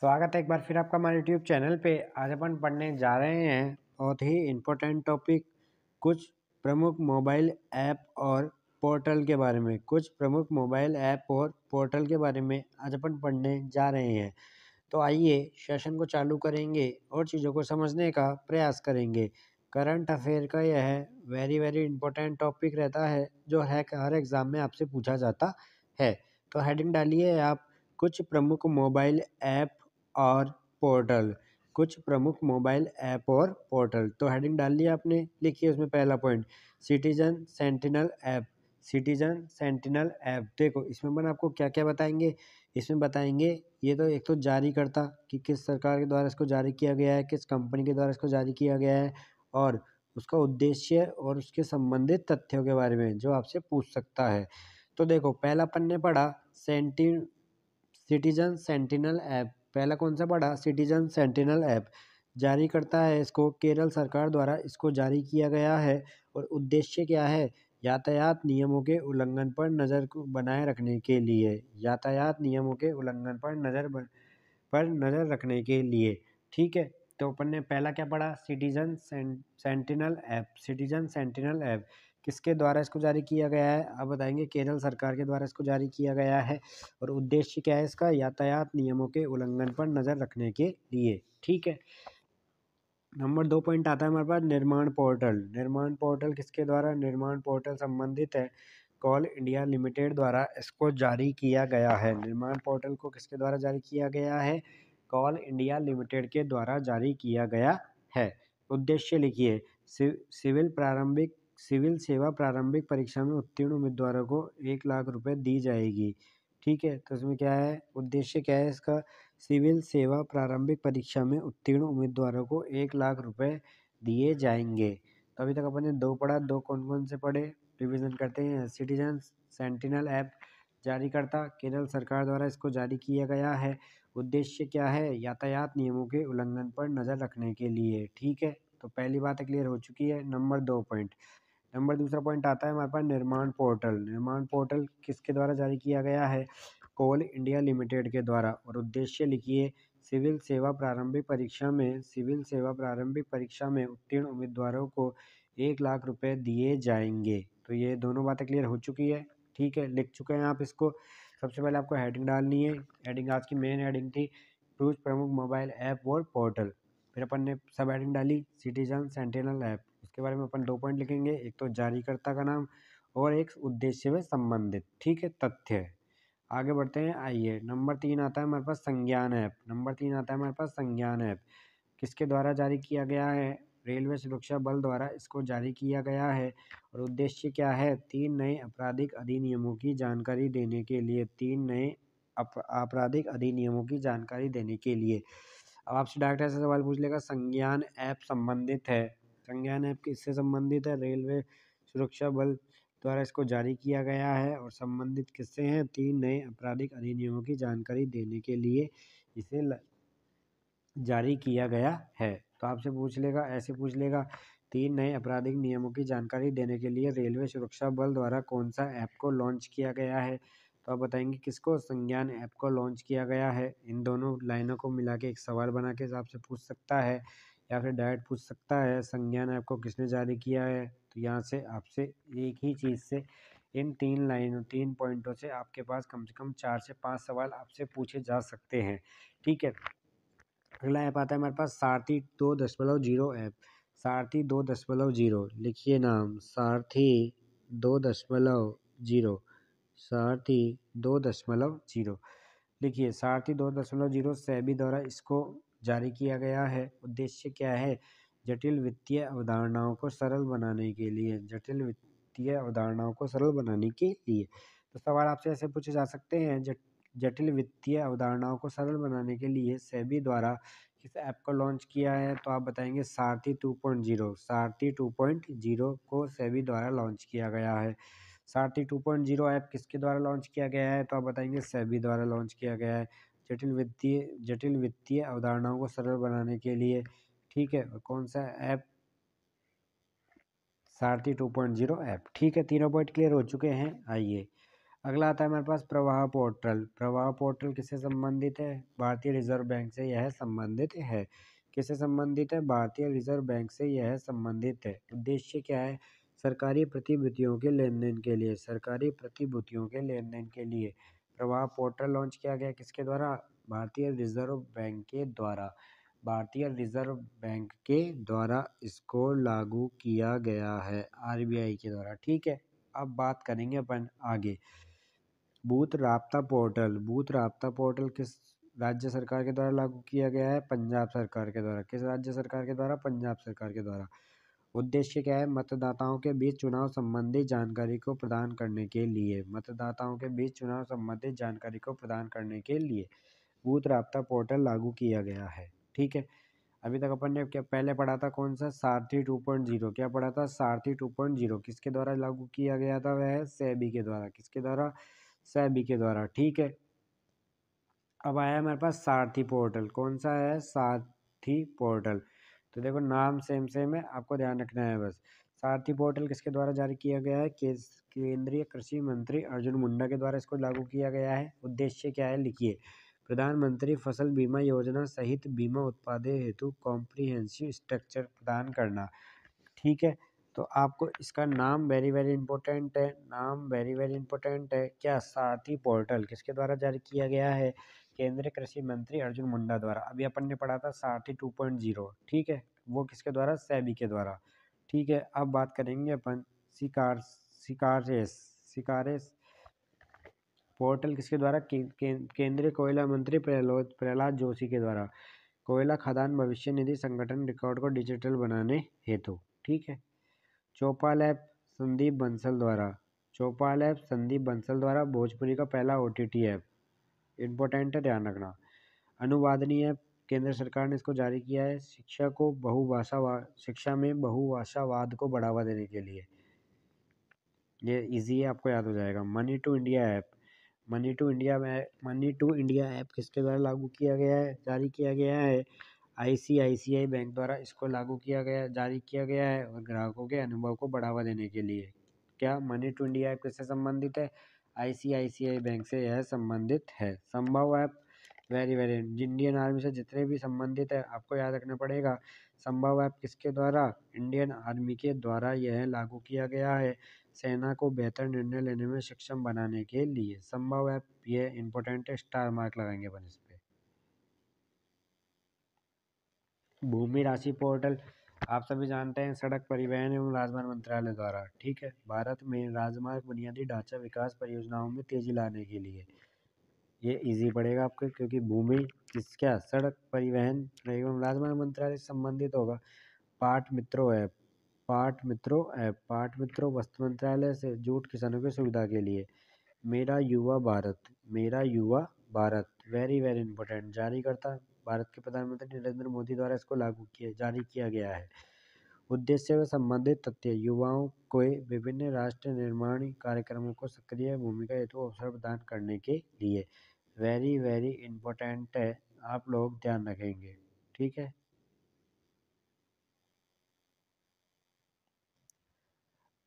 स्वागत है एक बार फिर आपका हमारे यूट्यूब चैनल पे। आज अपन पढ़ने जा रहे हैं बहुत ही इम्पोर्टेंट टॉपिक, कुछ प्रमुख मोबाइल ऐप और पोर्टल के बारे में। कुछ प्रमुख मोबाइल ऐप और पोर्टल के बारे में आज अपन पढ़ने जा रहे हैं। तो आइए सेशन को चालू करेंगे और चीज़ों को समझने का प्रयास करेंगे। करंट अफेयर का यह वेरी इम्पोर्टेंट टॉपिक रहता है जो है हर एग्ज़ाम में आपसे पूछा जाता है। तो हेडिंग डालिए आप, कुछ प्रमुख मोबाइल ऐप और पोर्टल। कुछ प्रमुख मोबाइल ऐप और पोर्टल। तो हेडिंग डाल लिया आपने, लिखिए उसमें पहला point, citizen sentinel app. Citizen sentinel app, देखो इसमें अपन आपको क्या क्या बताएंगे। इसमें बताएंगे ये तो एक तो जारीकर्ता कि किस सरकार के द्वारा इसको जारी किया गया है, किस कंपनी के द्वारा इसको जारी किया गया है, और उसका उद्देश्य और उसके संबंधित तथ्यों के बारे में जो आपसे पूछ सकता है। तो देखो पहला अपन ने पढ़ा सिटीजन सेंटिनल ऐप। पहला कौन सा पढ़ा? Citizen sentinel app. जारी करता है इसको केरल सरकार द्वारा इसको जारी किया गया है और उद्देश्य क्या है? यातायात नियमों के उल्लंघन पर नज़र को बनाए रखने के लिए। यातायात नियमों के उल्लंघन पर नज़र रखने के लिए। ठीक है, तो अपन ने पहला क्या पढ़ा? Citizen sentinel app. Citizen sentinel app किसके द्वारा इसको जारी किया गया है? अब बताएंगे केरल सरकार के द्वारा इसको जारी किया गया है और उद्देश्य क्या है इसका? यातायात नियमों के उल्लंघन पर नज़र रखने के लिए। ठीक है, नंबर 2 पॉइंट आता है हमारे पास, निर्माण पोर्टल। निर्माण पोर्टल किसके द्वारा? निर्माण पोर्टल संबंधित है कोल इंडिया लिमिटेड द्वारा इसको जारी किया गया है। निर्माण पोर्टल को किसके द्वारा जारी किया गया है? कोल इंडिया लिमिटेड के द्वारा जारी किया गया है। उद्देश्य लिखिए, सिविल सेवा प्रारंभिक परीक्षा में उत्तीर्ण उम्मीदवारों को 1 लाख रुपए दी जाएगी। ठीक है, तो इसमें क्या है, उद्देश्य क्या है इसका? सिविल सेवा प्रारंभिक परीक्षा में उत्तीर्ण उम्मीदवारों को 1 लाख रुपए दिए जाएंगे। तो अभी तक अपन ने 2 पढ़ा, 2 कौन कौन से पढ़े? रिवीजन करते हैं। सिटीजन सेंटिनल ऐप जारीकर्ता केरल सरकार द्वारा इसको जारी किया गया है। उद्देश्य क्या है? यातायात नियमों के उल्लंघन पर नज़र रखने के लिए। ठीक है, तो पहली बात क्लियर हो चुकी है। Number 2 point. नंबर दूसरा पॉइंट आता है हमारे पास, निर्माण पोर्टल। निर्माण पोर्टल किसके द्वारा जारी किया गया है? कोल इंडिया लिमिटेड के द्वारा। और उद्देश्य लिखिए, सिविल सेवा प्रारंभिक परीक्षा में उत्तीर्ण उम्मीदवारों को 1 लाख रुपए दिए जाएंगे। तो ये दोनों बातें क्लियर हो चुकी है। ठीक है, लिख चुके हैं आप इसको। सबसे पहले आपको हेडिंग डालनी है। हेडिंग आज की मेन हेडिंग थी, कुछ प्रमुख मोबाइल ऐप और पोर्टल। फिर अपन ने सब हेडिंग डाली, सिटीजन सेंटिनल ऐप। उसके बारे में अपन 2 पॉइंट लिखेंगे, एक तो जारीकर्ता का नाम और एक उद्देश्य में संबंधित। ठीक है, तथ्य। आगे बढ़ते हैं, आइए। नंबर 3 आता है हमारे पास, संज्ञान ऐप। नंबर 3 आता है हमारे पास, संज्ञान ऐप। किसके द्वारा जारी किया गया है? रेलवे सुरक्षा बल द्वारा इसको जारी किया गया है और उद्देश्य क्या है? 3 नए आपराधिक अधिनियमों की जानकारी देने के लिए। 3 नए आपराधिक अधिनियमों की जानकारी देने के लिए। अब आपसे डायरेक्ट ऐसा सवाल पूछ लेगा, संज्ञान ऐप संबंधित है। संज्ञान ऐप किससे संबंधित है? रेलवे सुरक्षा बल द्वारा इसको जारी किया गया है और संबंधित किससे हैं? 3 नए आपराधिक अधिनियमों की जानकारी देने के लिए इसे जारी किया गया है। तो आपसे पूछ लेगा, ऐसे पूछ लेगा, 3 नए आपराधिक नियमों की जानकारी देने के लिए रेलवे सुरक्षा बल द्वारा कौन सा ऐप को लॉन्च किया गया है? तो आप बताएंगे किसको? संज्ञान ऐप को लॉन्च किया गया है। इन दोनों लाइनों को मिला के एक सवाल बना के आपसे पूछ सकता है या फिर डायरेक्ट पूछ सकता है, संज्ञान ऐप को किसने जारी किया है? तो यहाँ से आपसे एक ही चीज़ से, इन 3 पॉइंटों से आपके पास कम से कम 4 से 5 सवाल आपसे पूछे जा सकते हैं। ठीक है, अगला ऐप आता है हमारे पास, सारथी 2.0 ऐप। सारथी 2.0, लिखिए नाम, सारथी 2.0। सारथी 2.0, लिखिए। सारथी 2.0 सेबी द्वारा इसको जारी किया गया है। उद्देश्य क्या है? जटिल वित्तीय अवधारणाओं को सरल बनाने के लिए। जटिल वित्तीय अवधारणाओं को सरल बनाने के लिए। तो सवाल आपसे ऐसे पूछे जा सकते हैं, जटिल वित्तीय अवधारणाओं को सरल बनाने के लिए सेबी द्वारा किस ऐप को लॉन्च किया है? तो आप बताएंगे सारथी 2.0। सारथी 2.0 को सेबी द्वारा लॉन्च किया गया है। सारथी 2.0 ऐप किसके द्वारा लॉन्च किया गया है? तो आप बताएंगे सेबी द्वारा लॉन्च किया गया है, जटिल वित्तीय अवधारणाओं को सरल बनाने के लिए। ठीक है, और कौन सा ऐप? सारथी 2.0 ऐप। ठीक है, तीनों पॉइंट क्लियर हो चुके हैं। आइए अगला आता है हमारे पास प्रवाह पोर्टल। प्रवाह पोर्टल किससे संबंधित है? भारतीय रिजर्व बैंक से यह संबंधित है। किससे संबंधित है? भारतीय रिजर्व बैंक से यह संबंधित है। उद्देश्य क्या है? सरकारी प्रतिभूतियों के लेन देन के लिए, सरकारी प्रतिभूतियों के लेन देन के लिए प्रवाह पोर्टल लॉन्च किया गया। किसके द्वारा? भारतीय रिजर्व बैंक के द्वारा। भारतीय रिजर्व बैंक के द्वारा इसको लागू किया गया है, आरबीआई के द्वारा। ठीक है, अब बात करेंगे अपन आगे। बूथ राब्ता पोर्टल। बूथ राब्ता पोर्टल किस राज्य सरकार के द्वारा लागू किया गया है? पंजाब सरकार के द्वारा। किस राज्य सरकार के द्वारा? पंजाब सरकार के द्वारा। उद्देश्य क्या है? मतदाताओं के बीच चुनाव संबंधी जानकारी को प्रदान करने के लिए, मतदाताओं के बीच चुनाव संबंधी जानकारी को प्रदान करने के लिए बूथ राब्ता पोर्टल लागू किया गया है। ठीक है, अभी तक अपन ने क्या पहले पढ़ा था? कौन सा? सारथी 2.0। क्या पढ़ा था? सारथी 2.0 किसके द्वारा लागू किया गया था? वह सेबी के द्वारा। किसके द्वारा? सेबी के द्वारा। ठीक है, अब आया हमारे पास सारथी पोर्टल। कौन सा है? सारथी पोर्टल। तो देखो नाम सेम सेम है, आपको ध्यान रखना है बस। सारथी पोर्टल किसके द्वारा जारी किया गया है? केंद्रीय कृषि मंत्री अर्जुन मुंडा के द्वारा इसको लागू किया गया है। उद्देश्य क्या है? लिखिए, प्रधानमंत्री फसल बीमा योजना सहित बीमा उत्पादों हेतु कॉम्प्रिहेंसिव स्ट्रक्चर प्रदान करना। ठीक है, तो आपको इसका नाम वेरी वेरी इंपॉर्टेंट है, नाम वेरी वेरी इंपॉर्टेंट है। क्या? सारथी पोर्टल किसके द्वारा जारी किया गया है? केंद्रीय कृषि मंत्री अर्जुन मुंडा द्वारा। अभी अपन ने पढ़ा था सारथी 2.0। ठीक है, वो किसके द्वारा? सेबी के द्वारा। ठीक है, अब बात करेंगे अपन सिकारेस सिकारेस पोर्टल किसके द्वारा? केंद्रीय कोयला मंत्री प्रहलाद जोशी के द्वारा। कोयला खदान भविष्य निधि संगठन रिकॉर्ड को डिजिटल बनाने हेतु। ठीक है, चौपाल ऐप संदीप बंसल द्वारा। चौपाल ऐप संदीप बंसल द्वारा भोजपुरी का पहला ओटीटी ऐप। इम्पोर्टेंट है, ध्यान रखना। अनुवादनी ऐप केंद्र सरकार ने इसको जारी किया है शिक्षा में बहुभाषावाद को बढ़ावा देने के लिए। ये इजी है, आपको याद हो जाएगा। Money to India app. Money to India app किसके द्वारा लागू किया गया है? जारी किया गया है आईसीआईसीआई बैंक द्वारा इसको लागू किया गया, जारी किया गया है, और ग्राहकों के अनुभव को बढ़ावा देने के लिए। क्या? मनी टू इंडिया ऐप किससे संबंधित है? आईसीआईसीआई बैंक से यह संबंधित है। संभव app very very Indian army से जितने भी संबंधित है आपको याद रखना पड़ेगा। संभव ऐप किसके द्वारा? इंडियन आर्मी के द्वारा यह लागू किया गया है, सेना को बेहतर निर्णय लेने में सक्षम बनाने के लिए। संभव ऐप, ये इंपॉर्टेंट है, स्टार मार्क लगाएंगे अपन इस पे। भूमि राशि पोर्टल आप सभी जानते हैं, सड़क परिवहन एवं राजमार्ग मंत्रालय द्वारा। ठीक है, भारत में राजमार्ग बुनियादी ढांचा विकास परियोजनाओं में तेजी लाने के लिए। ये इजी पड़ेगा आपको, क्योंकि भूमि क्या? सड़क परिवहन एवं राजमार्ग मंत्रालय से संबंधित होगा। पाट मित्रों ऐप। पाट मित्रों वस्त्र मंत्रालय से जूट किसानों की सुविधा के लिए। मेरा युवा भारत। मेरा युवा भारत वेरी वेरी इंपॉर्टेंट, जारी करता भारत के प्रधानमंत्री नरेंद्र मोदी द्वारा इसको जारी किया गया है। उद्देश्य व संबंधित तथ्य: युवाओं को विभिन्न राष्ट्र निर्माण कार्यक्रमों को सक्रिय भूमिका हेतु अवसर प्रदान करने के लिए। वेरी वेरी इंपॉर्टेंट है, आप लोग ध्यान रखेंगे। ठीक है,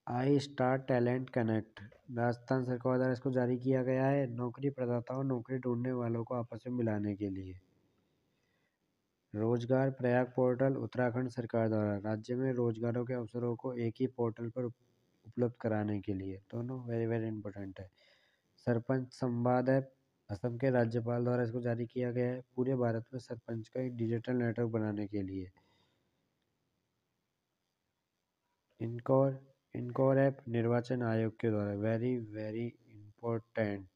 आई स्टार टैलेंट कनेक्ट राजस्थान सरकार द्वारा इसको जारी किया गया है, नौकरी प्रदाताओं नौकरी ढूंढने वालों को आपस में मिलाने के लिए। रोजगार प्रयाग पोर्टल उत्तराखंड सरकार द्वारा राज्य में रोजगारों के अवसरों को एक ही पोर्टल पर उपलब्ध कराने के लिए। दोनों वेरी वेरी इंपॉर्टेंट है। सरपंच संवाद ऐप असम के राज्यपाल द्वारा इसको जारी किया गया है, पूरे भारत में सरपंच का एक डिजिटल नेटवर्क बनाने के लिए। इनकोर ऐप निर्वाचन आयोग के द्वारा। Very very important.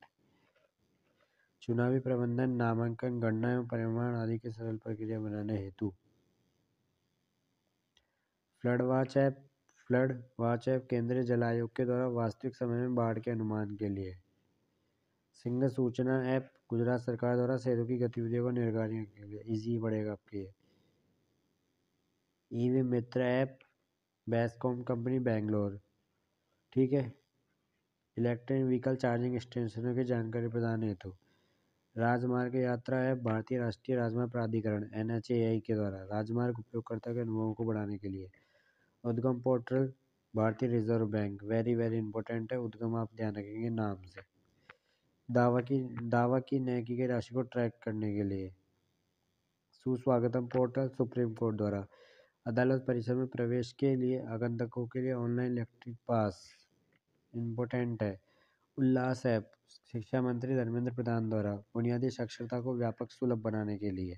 चुनावी प्रबंधन, नामांकन, गणना एवं परिमाण आदि की सरल प्रक्रिया बनाने हेतु। फ्लड वॉच ऐप केंद्रीय जल आयोग के द्वारा वास्तविक समय में बाढ़ के अनुमान के लिए। सिंह सूचना ऐप गुजरात सरकार द्वारा शहरों की गतिविधियों को निगरानी के लिए। इजी पड़ेगा आपके। ईवी मित्र ऐप बेस्कॉम कंपनी बेंगलोर। ठीक है, इलेक्ट्रिक व्हीकल चार्जिंग स्टेशनों की जानकारी प्रदान हेतु। राजमार्ग यात्रा ऐप भारतीय राष्ट्रीय राजमार्ग प्राधिकरण NHAI के द्वारा राजमार्ग उपयोगकर्ता के अनुभवों को बढ़ाने के लिए। उद्गम पोर्टल भारतीय reserve bank. Very very important है, उद्गम आप ध्यान रखेंगे नाम से। दावा की नेकी की राशि को ट्रैक करने के लिए। सुस्वागतम पोर्टल सुप्रीम कोर्ट द्वारा। अदालत परिसर में प्रवेश के लिए आगंतुकों के लिए ऑनलाइन इलेक्ट्रिक पास इम्पोर्टेंट है। उल्लास ऐप शिक्षा मंत्री धर्मेंद्र प्रधान द्वारा बुनियादी साक्षरता को व्यापक सुलभ बनाने के लिए।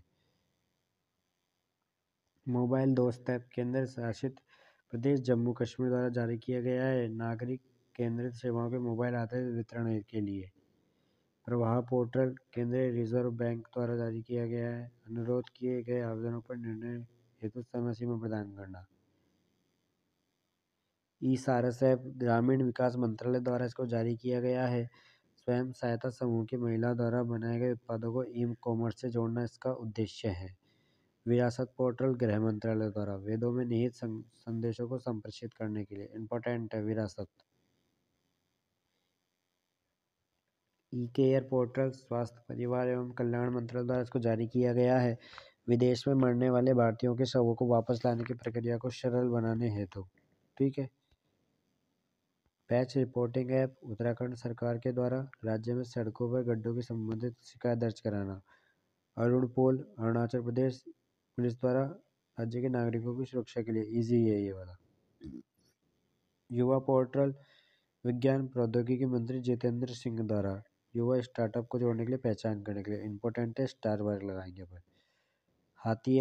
मोबाइल दोस्त ऐप केंद्र शासित प्रदेश जम्मू कश्मीर द्वारा जारी किया गया है नागरिक केंद्रित सेवाओं के मोबाइल आधारित वितरण के लिए। प्रवाह पोर्टल केंद्रीय रिजर्व बैंक द्वारा जारी किया गया है। अनुरोध किए गए आवेदनों पर निर्णय हेतु समय सीमा प्रदान करना। ई सारस ऐप ग्रामीण विकास मंत्रालय द्वारा इसको जारी किया गया है। स्वयं सहायता समूह की महिला द्वारा बनाए गए उत्पादों को ई कॉमर्स से जोड़ना इसका उद्देश्य है। विरासत पोर्टल गृह मंत्रालय द्वारा वेदों में निहित संदेशों को संप्रेषित करने के लिए इम्पोर्टेंट है विरासत। ई केयर पोर्टल स्वास्थ्य परिवार एवं कल्याण मंत्रालय द्वारा इसको जारी किया गया है। विदेश में मरने वाले भारतीयों के शवों को वापस लाने की प्रक्रिया को सरल बनाने हेतु। ठीक है। पैच रिपोर्टिंग ऐप उत्तराखंड सरकार के द्वारा राज्य में सड़कों पर गड्ढों की संबंधित शिकायत दर्ज कराना। अरुण पोल अरुणाचल प्रदेश पुलिस द्वारा राज्य के नागरिकों की सुरक्षा के लिए इजी है ये वाला। युवा पोर्टल विज्ञान प्रौद्योगिकी मंत्री जितेंद्र सिंह द्वारा युवा स्टार्टअप को जोड़ने के लिए पहचान करने के लिए इम्पोर्टेंट है स्टार वर्क लगाएंगे पर। हाथी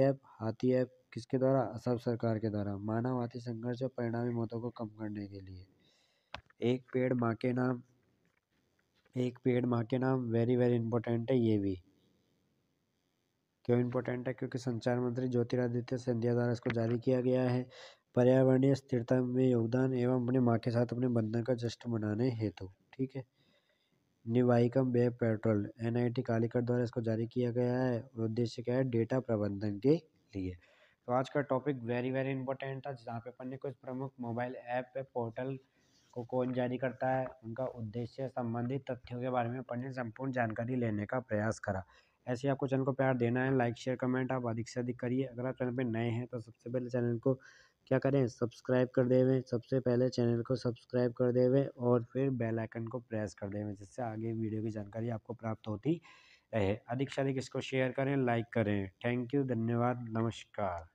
ऐप किसके द्वारा असम सरकार के द्वारा मानव हाथी संघर्ष और परिणामी मौतों को कम करने के लिए। एक पेड़ माँ के नाम वेरी वेरी इंपॉर्टेंट है। ये भी क्यों इंपॉर्टेंट है क्योंकि संचार मंत्री ज्योतिरादित्य सिंधिया द्वारा इसको जारी किया गया है पर्यावरणीय स्थिरता में योगदान एवं अपने माँ के साथ अपने बंधन का जश्न मनाने हेतु। ठीक है। निवाइकम वेब पेट्रोल NIT कालीकट द्वारा इसको जारी किया गया है और उद्देश्य क्या है डेटा प्रबंधन के लिए। तो आज का टॉपिक वेरी वेरी इंपॉर्टेंट था जहाँ पे अपन ने कुछ प्रमुख मोबाइल ऐप पे पोर्टल को कौन जारी करता है उनका उद्देश्य संबंधित तथ्यों के बारे में अपन ने संपूर्ण जानकारी लेने का प्रयास करा। ऐसे आपको चैनल को प्यार देना है लाइक शेयर कमेंट आप अधिक से अधिक करिए। अगर आप चैनल पे नए हैं तो सबसे पहले चैनल को क्या करें सब्सक्राइब कर देवें। सबसे पहले चैनल को सब्सक्राइब कर देवें और फिर बेल आइकन को प्रेस कर देवें जिससे आगे वीडियो की जानकारी आपको प्राप्त होती रहे। अधिक से अधिक इसको शेयर करें लाइक करें। थैंक यू धन्यवाद नमस्कार।